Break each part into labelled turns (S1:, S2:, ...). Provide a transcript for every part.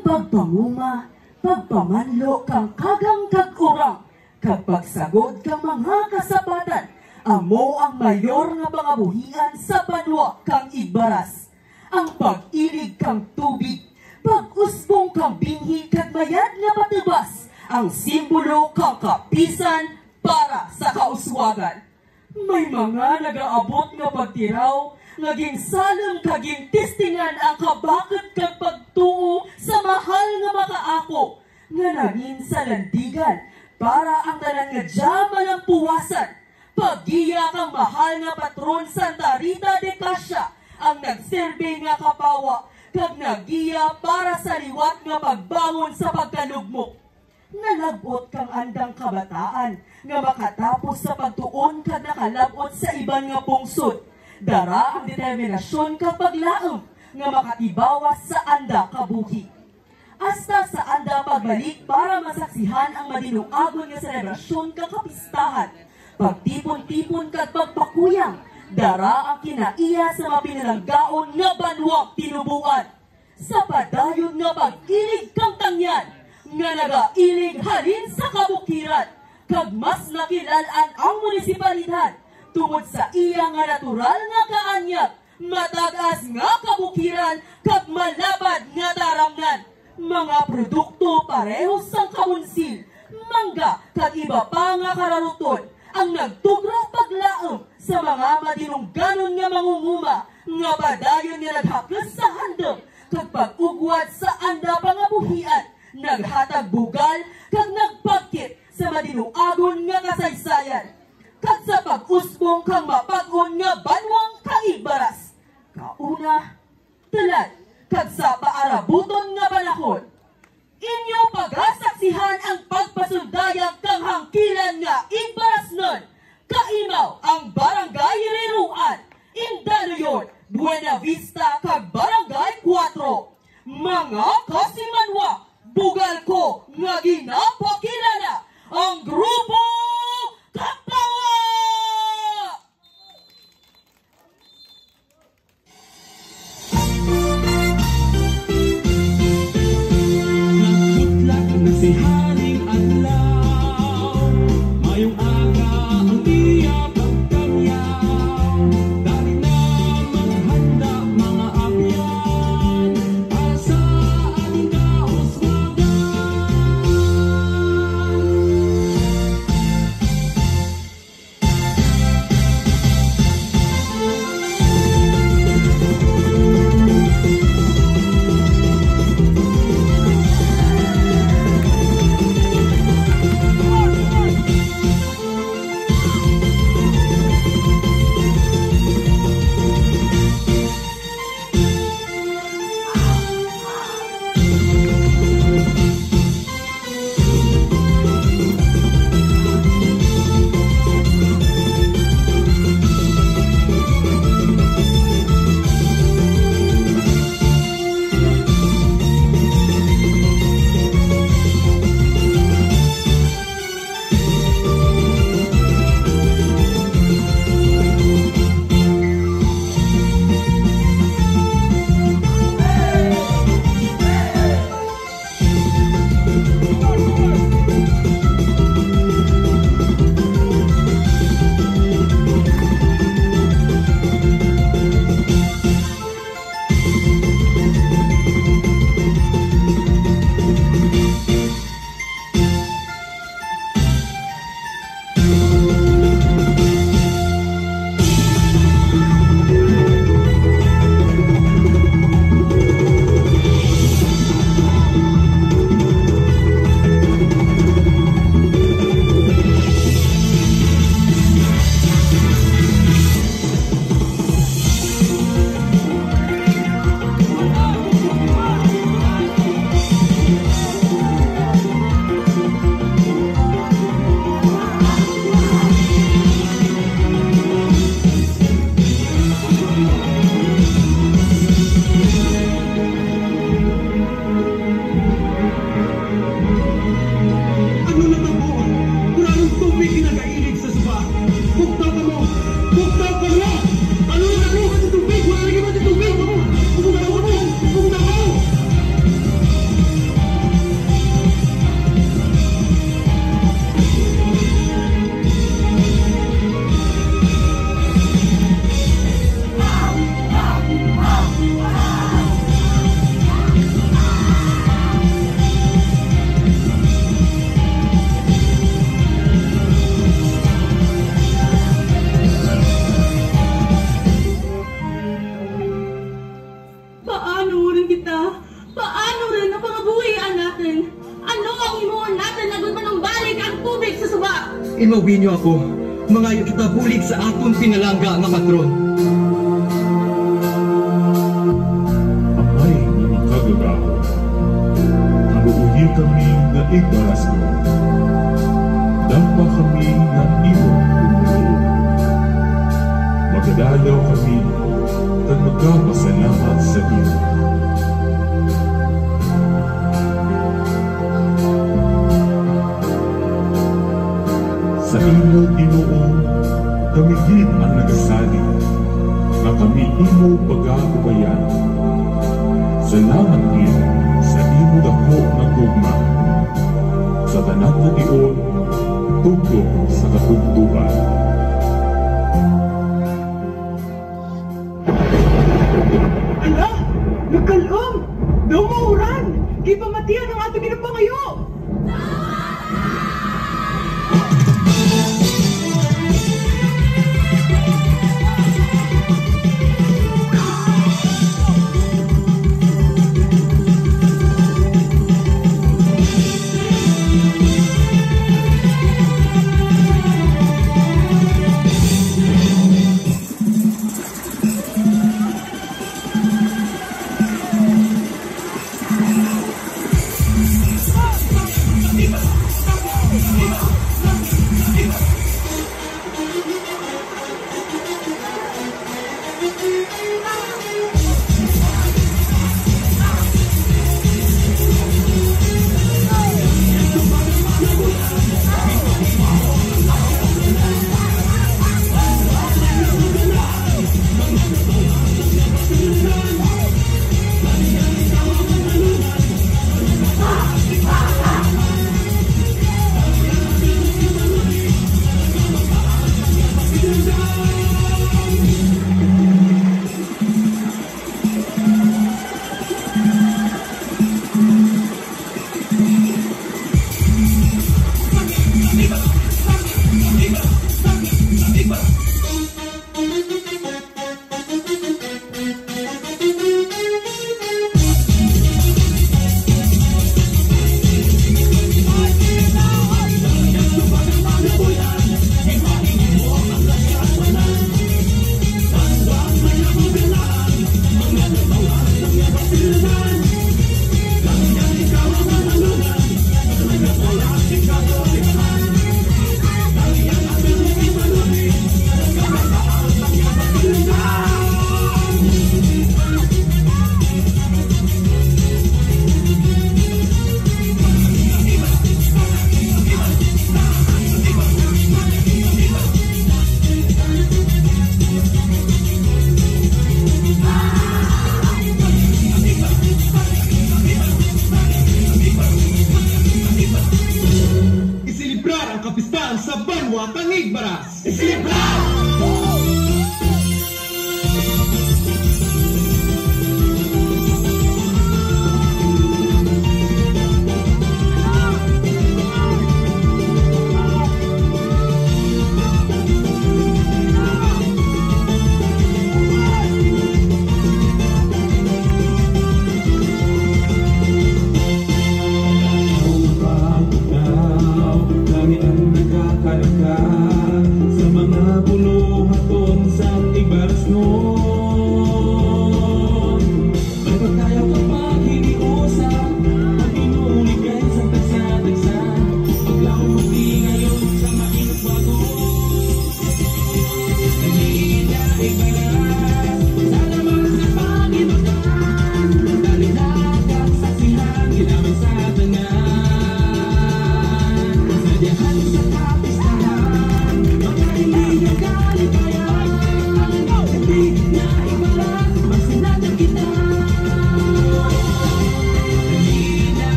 S1: pagpanguma, pagpamanlo kang kagang kag-urang, kapag sagod kang mga kasapatan, amo ang mayor nga pangabuhian sa banwa kang ibaras. Ang pag-ilig kang tubig, pag-usbong kang binhi kag mayad nga patibas, ang simbolo kang kapisan para sa kauswagan. May mga nagaabot nga pagtiraw, naging salam kaging tistingan ang kabakot kag pagtuo sa mahal nga makaako, nga naging sa landigan para ang tanan nga dyaman ang puwasan. Pagiya kang mahal nga patron Santa Rita de Casia, ang nagserbe nga kapawa, kag nagiya para sa liwat nga pagbangon sa pagkalugmok. Nalagot kang andang kabataan, nga makatapos sa pagtuon kag nakalabot sa iban nga pungsod. Dara ang determinasyon kag paglaom, nga makatibawas sa anda kabuhi. Hasta sa anda pagbalik para masaksihan ang madinuagon nga selebrasyon kag kapistahan. Pagtipon-tipon kag pagpakuyang, dara ang kinaiya sa mapinalanggaon nga banwang tinubuan. Sa padayon nga pag-ilig kang tangyan, nga nagailig halin sa kabukiran, kag mas nakilalan ang munisipalidad tungod sa iya nga natural nga kaanyag, matagas nga kabukiran, kag malabad nga taramnan. Mga produkto parehos sang kamunsil, mangga kag iba pa nga kararuton, ang nagtugrang paglaom sa mga madinungganon nga mangunguma, nga padayon nga naghaklas sa handom, kag pag-ugwad sa anda pangabuhian, naghatag bugal, kag nagpagkit sa madinuagon nga kasaysayan, kag sa pag-usbong kang mapag-on nga banwang kaibaras. Kauna, talad, kag sa paarabuton nga panahon, inyo pagasaksihan ang pagpasundayag kang hangkilan nga ibaras nun. Kaimaw ang Barangay Riruan, Indaluyon, Buena Vista kag Barangay 4. Mga kasimanwa, bugal ko nga ginapakilala ang Grupo Kapawa!
S2: Nagputlat na si Haring Adlaw, mayong aga ang iya pagkamyaw. imawin niyo ako. Mangayo kita bulig sa akong pinalangga nga patron.
S3: Amay ni makagagaho. Haluuhin kami na igbaras ko. Dampa kami na iyong umulo. Magadayaw kami at magkapasalamat sa iyo. Sa imo, Ginoo, kami gid ang nagasali, na kami imo pag-aabayan. Salamat gid sa imo dako nga gugma, sa tanan nga dion, tugtog sa katugtugan.
S4: Ala! Nagkalom! Daw mauran! Kay pamatian ang ato ginapangayo!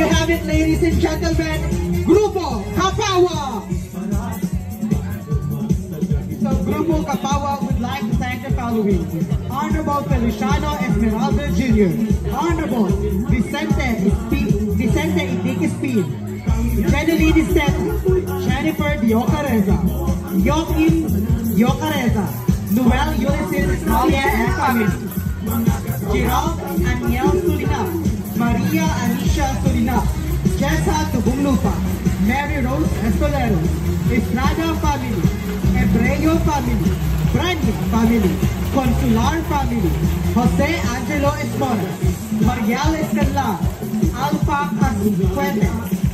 S5: you have it, ladies and gentlemen, Grupo Kapawa! So Grupo Kapawa would like to thank the following: Honorable Feliciano Esmeralda Jr., Honorable Vicente Idique Speed, Jenny Dicette, Jennifer Diocareza, Joaquin Diocareza, Noel Ulysses Malia and family, Gerald Aniel Sulinap, Maria Anisha Sulinap, Jessa Tubunglupa, Mary Rose Estolero, Estrada family, Ebreo family, Brani family, Consular family, Jose Angelo Esmora, Mariel Escanla, Alpha Casuente,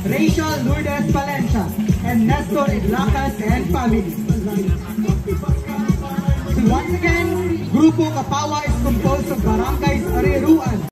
S5: Rachel Lourdes Valencia, and Nestor Idlacas and family. So once again, Grupo Kapawa is composed of barangays Ariruan,